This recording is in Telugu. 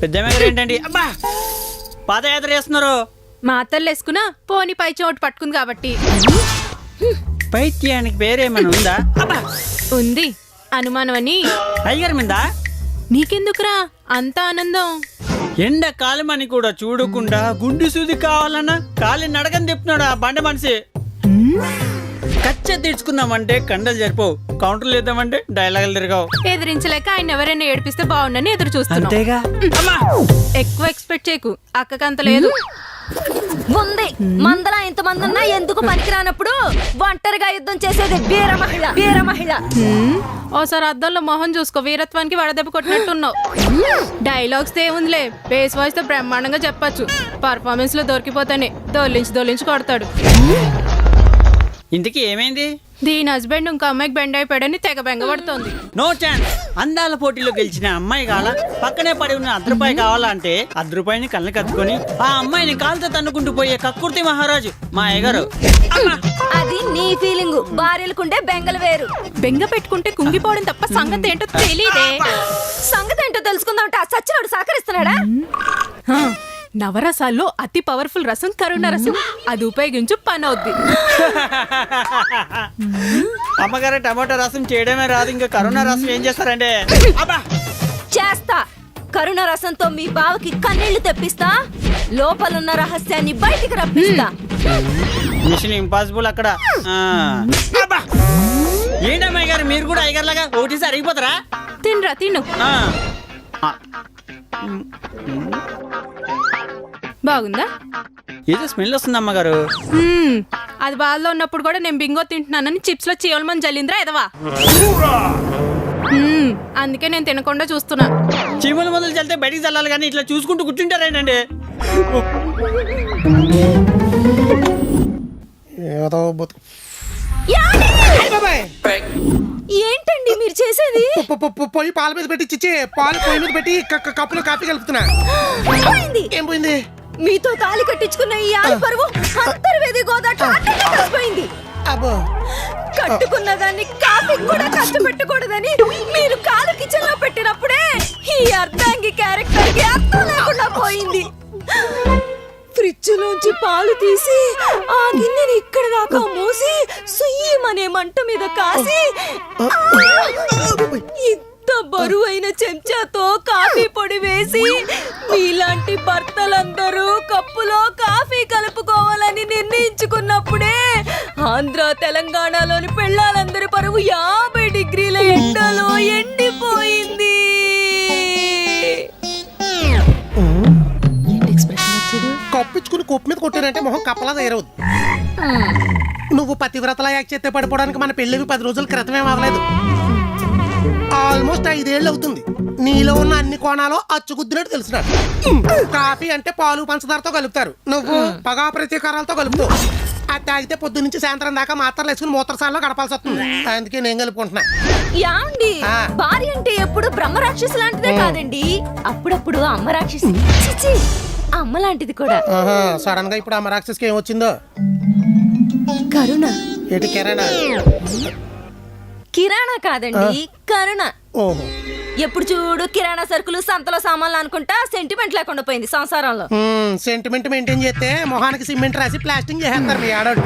పెద్దమ్మ గారు ఏంటండి అబ్బా పాదయాత్ర చేస్తున్నారు? మా అత్తలు వేసుకున్నా పోని పై చోటు పట్టుకుంది కాబట్టి. పైత్యానికి పేరేమైనా ఉందా? అబ్బా ఉంది అనుమానం అని. టైగర్ మీద నీకెందుకురా అంత ఆనందం? ఎండ కాలమని కూడా చూడకుండా గుండు సూది కావాలన్నా కాలి నడకని చెప్తున్నాడు ఆ బండ మనిషి. కచ్చ తీర్చుకున్నామంటే కండలు జరిపోవు, కౌంటర్లు వేద్దామంటే డైలాగులు తిరగావు. ఎదిరించలేక ఆయన ఎవరైనా ఏడిపిస్తే బాగుండని ఎదురు చూస్తున్నా. అంతేగా. ఎక్కువ ఎక్స్పెక్ట్ చేయకు, అక్కకంత లేదు. ముందే మందలా ఇంతమంది ఉన్నా ఎందుకు పనికిరానప్పుడు ఒంటరిగా యుద్ధం చేసేది వీర మహిళ. ఓసారి అద్దంలో మొహం చూసుకో, వీరత్వానికి వడదెబ్బ కొట్టినట్టున్నావు. డైలాగ్స్ ఏముందిలే, బేస్ వాయిస్ తో బ్రహ్మాండంగా చెప్పచ్చు. పర్ఫార్మెన్స్ లో దొరికిపోతానే దొల్లించి కొడతాడు. ఇంతకీ ఏమైంది? దీని హస్బెండ్ ఇంకో అమ్మాయికి బెండ్ అయిపోయాడని తెగ బెంగపడుతోంది. No chance. అందాల పోటీలో గెలిచిన అమ్మాయి కావాలా, పక్కనే పడి ఉన్న రూపాయి కావాలా అంటే రూపాయిని కళ్ళు కత్తుకొని ఆ అమ్మాయిని కాలుతో తన్నుకుంటూ పోయే కక్కుర్తి మహారాజు మా అయ్యగారు. అది నీ ఫీలింగ్, భార్యలకుండే బెంగలు వేరు. బెంగ పెట్టుకుంటే కుంగిపోవడం తప్ప సంగతి ఏంటో తెలీదే. సంగతి ఏంటో తెలుసుకుందామంటే ఆ సచ్చినోడు సహకరిస్తున్నాడా? నవరసాల్లో అతి పవర్ఫుల్ రసం కరుణ రసం, అది ఉపయోగించు పని అవుద్ది. అమ్మగారు టమాటో రసం చేయడమే రాదు, ఇంకా కరోనా రసం ఏం చేస్తారంటే? చేస్తా. కరుణ రసంతో మీ బావకి కన్నీళ్లు తెప్పిస్తా, లోపలున్న రహస్యాన్ని బయటికి రప్పిస్తా. మిషన్ ఇంపాసిబుల్ అక్కడ. ఏంటమ్మాయి గారు మీరు కూడా అయ్యగారు లాగా ఒకటిసి అరిగిపోతారా? తినరా తిను. బాగుందా? ఏదో స్మెల్ వస్తుంది అమ్మగారు. అది బాధలో ఉన్నప్పుడు కూడా నేను బింగో తింటున్నానని చిప్స్ లో చీవలమని జల్లిందిరా ఎదవా. అందుకే నేను తినకుండా చూస్తున్నా. చీమల మొదలు చల్లితే బయటికి చల్లాలి కానీ ఇట్లా చూసుకుంటూ కూర్చుంటారేంటండి? ఏంటండి మీరు చేసేది? పొయ్యి పాల మీద పెట్టి చిచ్చే పాలు పొయ్యి మీద పెట్టి కప్పులో కాఫీ కలుపుతున్నా. ఏం పోయింది? మీతో తాళి కట్టించుకున్న ఈ ఆలి పరువు అంతర్వేది గోదాట్లో కలిసిపోయింది. కట్టుకున్న దాన్ని కాఫీ కూడా కష్టపెట్టకూడదని మీరు కాలు కిచెన్ లో పెట్టినప్పుడే ఈ అర్ధాంగి క్యారెక్టర్ కి అర్థం లేకుండా పోయింది. ఫ్రిడ్జ్ లోంచి పాలు తీసి ఆ గిన్నెని ఇక్కడ దాకా మూసి సుయ్యమనే మంట మీద కాసి ఇంత బరువైన చెంచాతో కాఫీ పొడి వేసి మీలాంటి భర్తలందరూ కప్పులో కాఫీ కలుపుకోవాలని నిర్ణయించుకున్నప్పుడే ఆంధ్ర తెలంగాణలోని పెళ్ళాలందరి పరువు 50 డిగ్రీల ఎండలో ఎండిపోయింది. కప్పించుకుని కొప్పు మీద కొట్టానంటే మొహం కప్పలా తయారవుద్ది. నువ్వు పతివ్రతలా యాక్ట్ చేస్తే పడిపోవడానికి మన పెళ్ళివి 10 రోజుల క్రితమే అవ్వలేదు. ఆల్మోస్ట్ 5 ఏళ్ళు అవుతుంది. నీలో ఉన్న అన్ని కోణాలు అచ్చుకుద్దినట్టు తెలుసున్నాడు. కాఫీ అంటే పాలు పంచదారతో కలుపుతారు, నువ్వు పగా ప్రతీకారాలతో కలుపుతావు. అది తాగితే పొద్దు నుంచి సాయంత్రం దాకా మాత్రలు వేసుకుని మూత్రశాలలో గడపాల్సి వస్తుంది. అందుకే నేను కలుపుకుంటున్నా. యాండి భార్య అంటే ఎప్పుడు బ్రహ్మరాక్షసి లాంటిదే కాదండి, అప్పుడప్పుడు అమ్మ రాక్షసి. అమ్మ లాంటిది కూడా. సడన్ గా ఇప్పుడు అమ్మ రాక్షసికి ఏం వచ్చిందో? కరుణ. ఏంటి కిరాణా? కిరాణా కాదండి, కరుణ. ఓహో. ఎప్పుడు చూడు కిరాణా సరుకులు సంతలో సామాన్లు అనుకుంటా సెంటిమెంట్ లేకుండా పోయింది సంసారంలో. సెంటిమెంట్ మెయింటైన్ చేస్తే మొహానికి సిమెంట్ రాసి ప్లాస్టింగ్ చేసేస్తారు మీ ఆడోడు.